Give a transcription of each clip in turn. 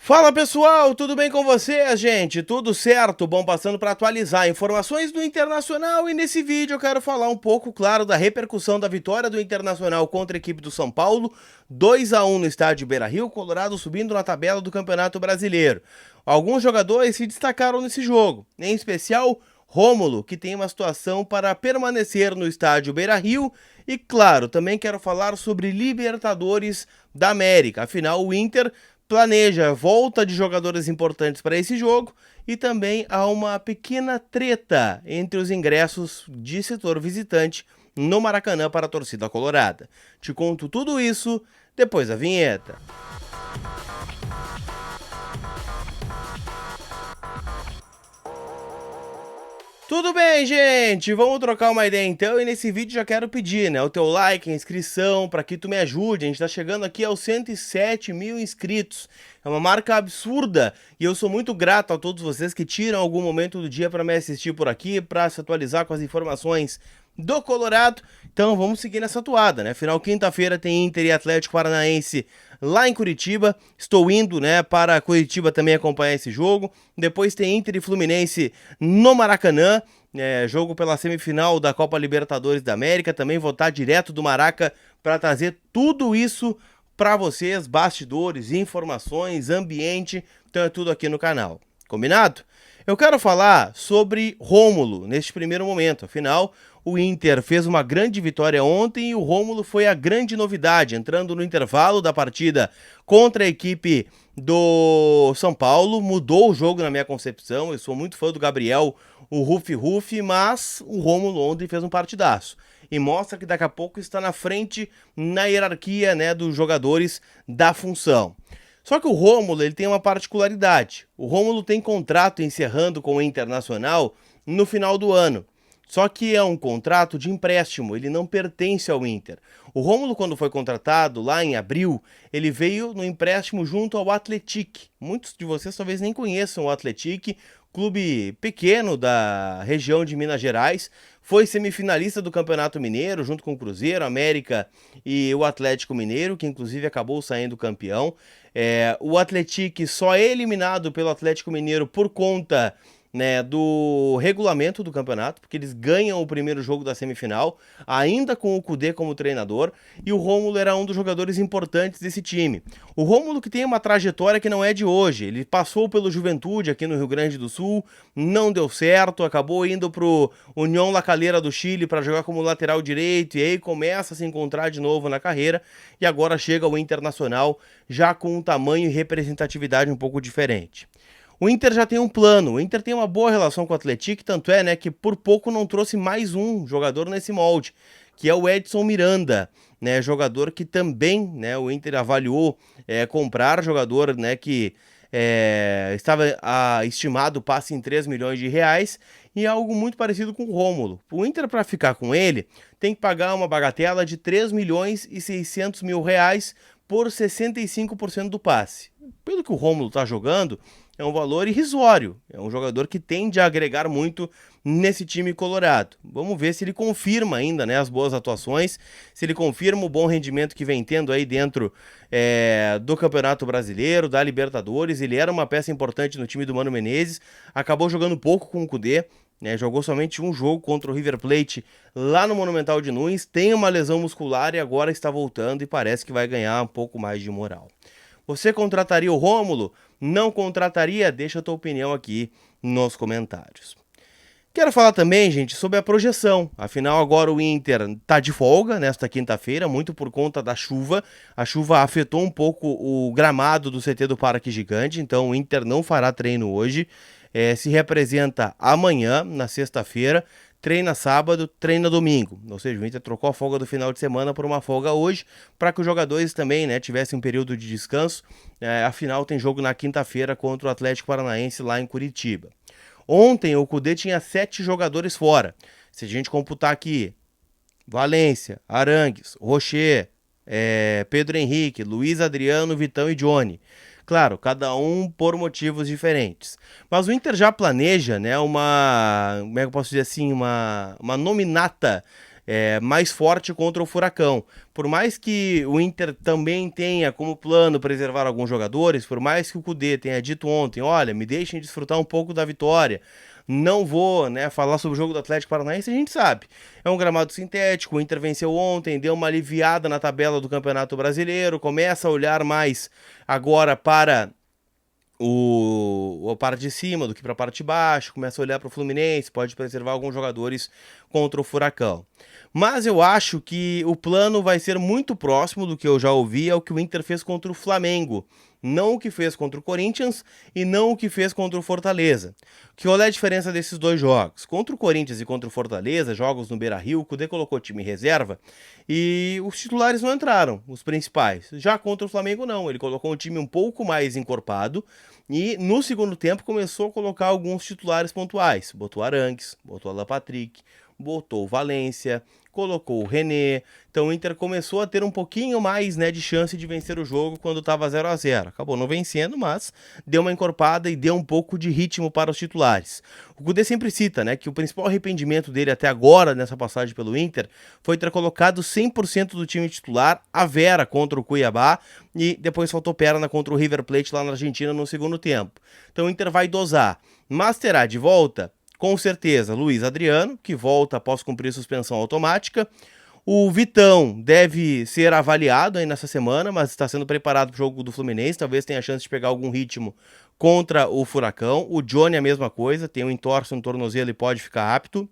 Fala pessoal, tudo bem com vocês, gente? Tudo certo? Bom, passando para atualizar informações do Internacional e nesse vídeo eu quero falar um pouco, claro, da repercussão da vitória do Internacional contra a equipe do São Paulo, 2-1 no estádio Beira-Rio, Colorado subindo na tabela do Campeonato Brasileiro. Alguns jogadores se destacaram nesse jogo, em especial Rômulo, que tem uma situação para permanecer no estádio Beira-Rio, e claro, também quero falar sobre Libertadores da América, afinal o Inter planeja volta de jogadores importantes para esse jogo e também há uma pequena treta entre os ingressos de setor visitante no Maracanã para a torcida colorada. Te conto tudo isso depois da vinheta. Tudo bem, gente? Vamos trocar uma ideia então, e nesse vídeo já quero pedir, né, o teu like, a inscrição, para que tu me ajude. A gente tá chegando aqui aos 107 mil inscritos. É uma marca absurda e eu sou muito grato a todos vocês que tiram algum momento do dia para me assistir por aqui, para se atualizar com as informações do Colorado. Então vamos seguir nessa toada, né? Afinal, quinta-feira tem Inter e Atlético Paranaense lá em Curitiba. Estou indo, né, para Curitiba também acompanhar esse jogo. Depois tem Inter e Fluminense no Maracanã, jogo pela semifinal da Copa Libertadores da América. Também vou estar direto do Maraca para trazer tudo isso para vocês, bastidores, informações, ambiente. Então é tudo aqui no canal. Combinado? Eu quero falar sobre Rômulo neste primeiro momento. Afinal, o Inter fez uma grande vitória ontem e o Rômulo foi a grande novidade, entrando no intervalo da partida contra a equipe do São Paulo. Mudou o jogo na minha concepção. Eu sou muito fã do Gabriel, o Rufi, mas o Rômulo ontem fez um partidaço. E mostra que daqui a pouco está na frente na hierarquia, né, dos jogadores da função. Só que o Rômulo, ele tem uma particularidade. O Rômulo tem contrato encerrando com o Internacional no final do ano. Só que é um contrato de empréstimo, ele não pertence ao Inter. O Rômulo, quando foi contratado lá em abril, ele veio no empréstimo junto ao Atlético. Muitos de vocês talvez nem conheçam o Atlético, clube pequeno da região de Minas Gerais. Foi semifinalista do Campeonato Mineiro, junto com o Cruzeiro, América e o Atlético Mineiro, que inclusive acabou saindo campeão. O Atlético só é eliminado pelo Atlético Mineiro por conta, né, do regulamento do campeonato, porque eles ganham o primeiro jogo da semifinal, ainda com o Kudê como treinador, e o Rômulo era um dos jogadores importantes desse time. O Rômulo, que tem uma trajetória que não é de hoje, ele passou pelo Juventude aqui no Rio Grande do Sul, não deu certo, acabou indo pro União La Calera do Chile para jogar como lateral direito, e aí começa a se encontrar de novo na carreira, e agora chega ao Internacional já com um tamanho e representatividade um pouco diferente. O Inter já tem um plano, o Inter tem uma boa relação com o Atlético, tanto é, né, que por pouco não trouxe mais um jogador nesse molde, que é o Edson Miranda, né, jogador que também, né, o Inter avaliou comprar, jogador, né, que estava estimado passe em 3 milhões de reais, e algo muito parecido com o Rômulo. O Inter, para ficar com ele, tem que pagar uma bagatela de 3 milhões e 600 mil reais por 65% do passe. Pelo que o Rômulo está jogando, é um valor irrisório. É um jogador que tende a agregar muito nesse time colorado. Vamos ver se ele confirma ainda, né, as boas atuações, se ele confirma o bom rendimento que vem tendo aí dentro do Campeonato Brasileiro, da Libertadores. Ele era uma peça importante no time do Mano Menezes, acabou jogando pouco com o Kudê, né, jogou somente um jogo contra o River Plate lá no Monumental de Nunes, tem uma lesão muscular e agora está voltando e parece que vai ganhar um pouco mais de moral. Você contrataria o Rômulo? Não contrataria? Deixa a tua opinião aqui nos comentários. Quero falar também, gente, sobre a projeção. Afinal, agora o Inter está de folga nesta quinta-feira, muito por conta da chuva. A chuva afetou um pouco o gramado do CT do Parque Gigante, então o Inter não fará treino hoje. Se representa amanhã, na sexta-feira, treina sábado, treina domingo. Ou seja, o Inter trocou a folga do final de semana por uma folga hoje, para que os jogadores também, né, tivessem um período de descanso. Afinal, tem jogo na quinta-feira contra o Atlético Paranaense lá em Curitiba. Ontem o Kudê tinha 7 jogadores fora. Se a gente computar aqui, Valência, Arangues, Rocher, Pedro Henrique, Luiz Adriano, Vitão e Johnny. Claro, cada um por motivos diferentes. Mas o Inter já planeja, né, como é que eu posso dizer assim, uma nominata mais forte contra o Furacão. Por mais que o Inter também tenha como plano preservar alguns jogadores, por mais que o Kudê tenha dito ontem, olha, me deixem desfrutar um pouco da vitória, não vou, né, falar sobre o jogo do Atlético Paranaense, a gente sabe. É um gramado sintético, o Inter venceu ontem, deu uma aliviada na tabela do Campeonato Brasileiro, começa a olhar mais agora para a parte de cima do que para a parte de baixo, começa a olhar para o Fluminense, pode preservar alguns jogadores contra o Furacão. Mas eu acho que o plano vai ser muito próximo do que eu já ouvi ao que o Inter fez contra o Flamengo. Não o que fez contra o Corinthians e não o que fez contra o Fortaleza. Qual é a diferença desses dois jogos? Contra o Corinthians e contra o Fortaleza, jogos no Beira-Rio, o Kudê colocou time em reserva e os titulares não entraram, os principais. Já contra o Flamengo não, ele colocou um time um pouco mais encorpado e no segundo tempo começou a colocar alguns titulares pontuais. Botou Arangues, botou Alan Patrick, botou o Valência, colocou o René. Então o Inter começou a ter um pouquinho mais, né, de chance de vencer o jogo quando estava 0-0. Acabou não vencendo, mas deu uma encorpada e deu um pouco de ritmo para os titulares. O Kudê sempre cita, né, que o principal arrependimento dele até agora nessa passagem pelo Inter foi ter colocado 100% do time titular à Vera contra o Cuiabá e depois faltou perna contra o River Plate lá na Argentina no segundo tempo. Então o Inter vai dosar, mas terá de volta com certeza, Luiz Adriano, que volta após cumprir suspensão automática. O Vitão deve ser avaliado aí nessa semana, mas está sendo preparado para o jogo do Fluminense. Talvez tenha a chance de pegar algum ritmo contra o Furacão. O Johnny a mesma coisa, tem um entorse no tornozelo e pode ficar apto.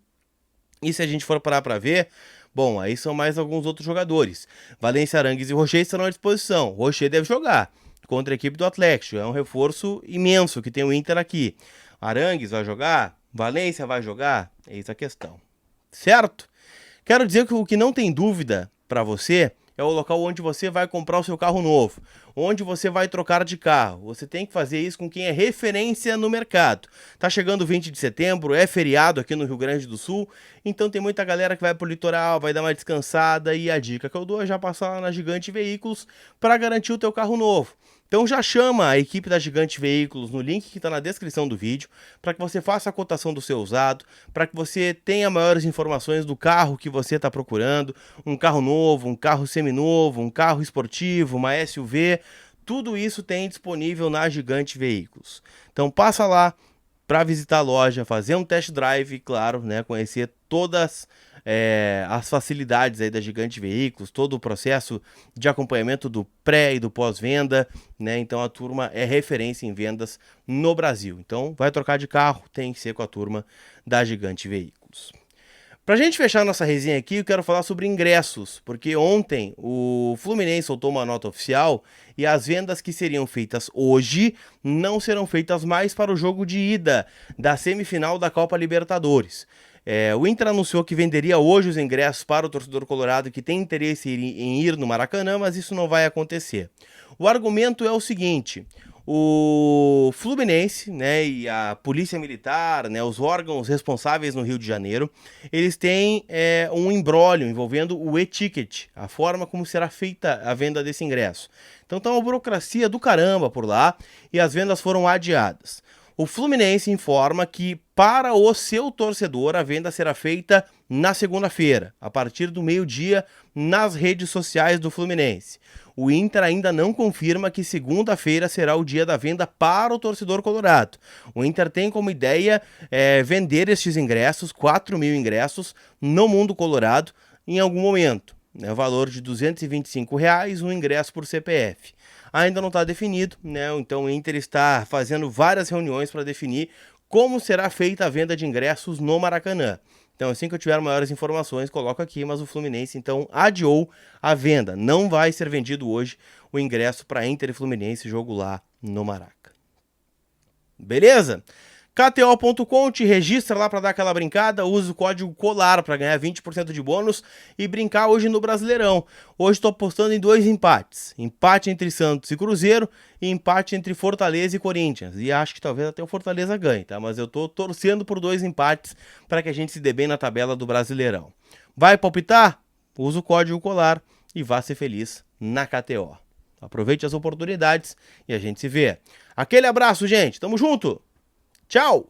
E se a gente for parar para ver, bom, aí são mais alguns outros jogadores. Valência, Arangues e Rocher estarão à disposição. Rocher deve jogar contra a equipe do Atlético. É um reforço imenso que tem o Inter aqui. Arangues vai jogar? Valência vai jogar? Eis a questão. Certo? Quero dizer que o que não tem dúvida para você é o local onde você vai comprar o seu carro novo, onde você vai trocar de carro. Você tem que fazer isso com quem é referência no mercado. Tá chegando o 20 de setembro, é feriado aqui no Rio Grande do Sul, então tem muita galera que vai pro litoral, vai dar uma descansada e a dica que eu dou é já passar lá na Gigante Veículos para garantir o teu carro novo. Então já chama a equipe da Gigante Veículos no link que está na descrição do vídeo, para que você faça a cotação do seu usado, para que você tenha maiores informações do carro que você está procurando, um carro novo, um carro seminovo, um carro esportivo, uma SUV, tudo isso tem disponível na Gigante Veículos. Então passa lá para visitar a loja, fazer um test drive, claro, né, conhecer todas as facilidades aí da Gigante Veículos, todo o processo de acompanhamento do pré e do pós-venda, né? Então a turma é referência em vendas no Brasil. Então vai trocar de carro, tem que ser com a turma da Gigante Veículos. Pra gente fechar nossa resenha aqui, eu quero falar sobre ingressos, porque ontem o Fluminense soltou uma nota oficial e as vendas que seriam feitas hoje não serão feitas mais para o jogo de ida da semifinal da Copa Libertadores. O Inter anunciou que venderia hoje os ingressos para o torcedor colorado que tem interesse em ir no Maracanã, mas isso não vai acontecer. O argumento é o seguinte: o Fluminense, né, e a Polícia Militar, né, os órgãos responsáveis no Rio de Janeiro, eles têm um imbróglio envolvendo o e-ticket, a forma como será feita a venda desse ingresso. Então tá uma burocracia do caramba por lá e as vendas foram adiadas. O Fluminense informa que para o seu torcedor a venda será feita na segunda-feira, a partir do meio-dia, nas redes sociais do Fluminense. O Inter ainda não confirma que segunda-feira será o dia da venda para o torcedor colorado. O Inter tem como ideia vender estes ingressos, 4.000 ingressos, no Mundo Colorado, em algum momento. O valor de R$ 225, um ingresso por CPF. Ainda não está definido, né? Então o Inter está fazendo várias reuniões para definir como será feita a venda de ingressos no Maracanã. Então assim que eu tiver maiores informações, coloco aqui, mas o Fluminense então adiou a venda. Não vai ser vendido hoje o ingresso para Inter e Fluminense, jogo lá no Maraca. Beleza? KTO.com, te registra lá para dar aquela brincada, usa o código COLAR para ganhar 20% de bônus e brincar hoje no Brasileirão. Hoje estou apostando em 2 empates, empate entre Santos e Cruzeiro e empate entre Fortaleza e Corinthians. E acho que talvez até o Fortaleza ganhe, tá? Mas eu estou torcendo por 2 empates para que a gente se dê bem na tabela do Brasileirão. Vai palpitar? Usa o código COLAR e vá ser feliz na KTO. Aproveite as oportunidades e a gente se vê. Aquele abraço, gente. Tamo junto! Tchau!